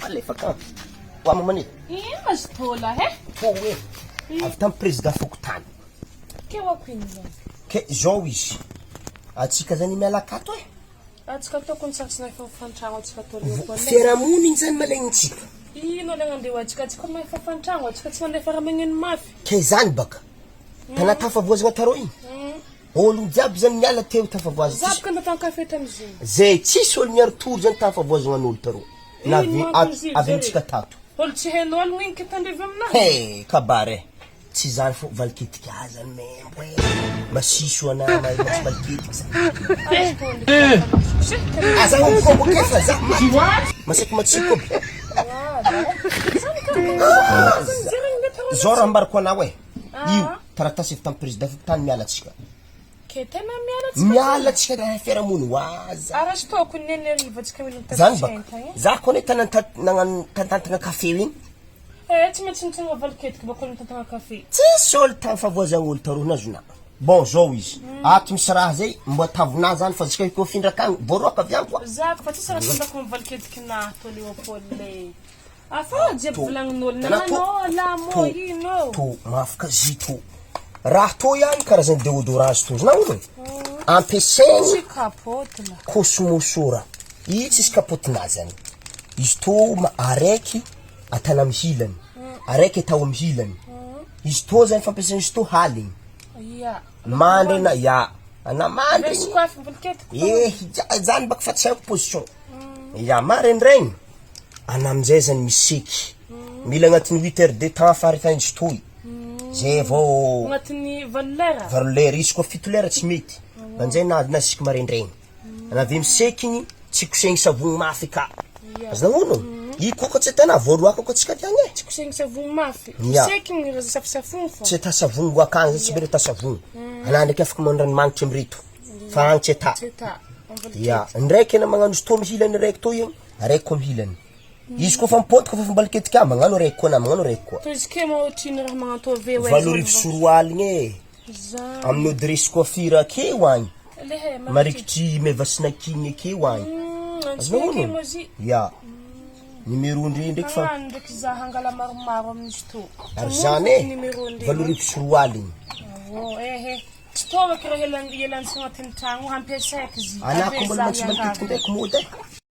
alefaka wa mamani mas tola he we avy tam président Fokotany ke wa kwini ke zao izy atsika zany miala akato atsika tokony saksina fafantragno atsika tolo fiarahamony igny zany malaignintsika ino le andeha atsika tsy koa fafantragno atsika tsy mandefa raha magneno mafy ke zany baka tana tafavoazagna taro igny olo jiaby zany miala teo tafavoazagna zabaka ndatany kafe tamiziny zay tsisy olo miaro tory zany tafavoazagna an'olo taro na avy amintsika tato olo tsy hain'olo igny ke tandrevy aminahy he kabare tsy zany fo valiketiky azany membo masiso ana maitsy valiketiky zany aza kombo kefa za masaky matsiko zao raha mbarako anao io taratasy tam président Fokotany mialatsika ke tena mialatsika raha fiarahamony waza arash tokony neneriva atsika milita zany baka za koa nagnano tantantagna kafe igny tsy maintsy nitsanga valiketiky bakony mitantagna kafe tsisy olo tafavoazagna olo taro nazona bon zao izy ato misy raha zay mbo tavona zany fa zika ko findrakagny boroaka avy agny koa za fa tsisy raha sandako valiketiky na to Leopold afa jiaby volagnin'olo nanao la mo ino to mafaka zito raha to ihany karazany déodorant to na olo ampiasaigny kapote la kosmosora io tsisy kapotina zany izy to araiky atana amin'ny hilany araiky atao amin'ny hilany izy to zany fampiasaigny izy to haligny ya mandry na ya ana mandry skoaf valiketiky zany baka fa tsy haiko position ya marendraigny ana amin'izay zany miseky mila agnatin'ny 8 heures de temps faritany izy toy zay vao agnatin'ny 20 lera valolera izy koa 7 lera tsy mety anzay na siky marendraigny anavy miseky igny tsy kosegny savogny mafy ka azanagnono i koa tsy tana voaloaka koa tsika tiagny tsy kosegny savogny mafy miseky igny safosafogny fo tsy ta savogny akagny tsy bere ta savogny ana ndraiky afaka mandranomagnitry amreto fa agny tsy ta ya ndraiky na magnano izy to mihilany raiky to igny araiky koa mihilany izy koa fa mipotika fa fambaliketiky magnano raiky koa na magnano raiky koa to izy ke maotriny raha magnanto ve valorivo soroaligny amin'ny odresy coiffure akeo agny marikitry mevasinakingy akeo agny azanagnono ya numéro ndre ndraiky fa ndraiky za hangala maromaro amin'izy to ary zany valorivo soroaligny tsy tova kiraha elantsy agnatin'ny tragno hampiasaiky izy anako mbola matsy malikitiky ndraiky mody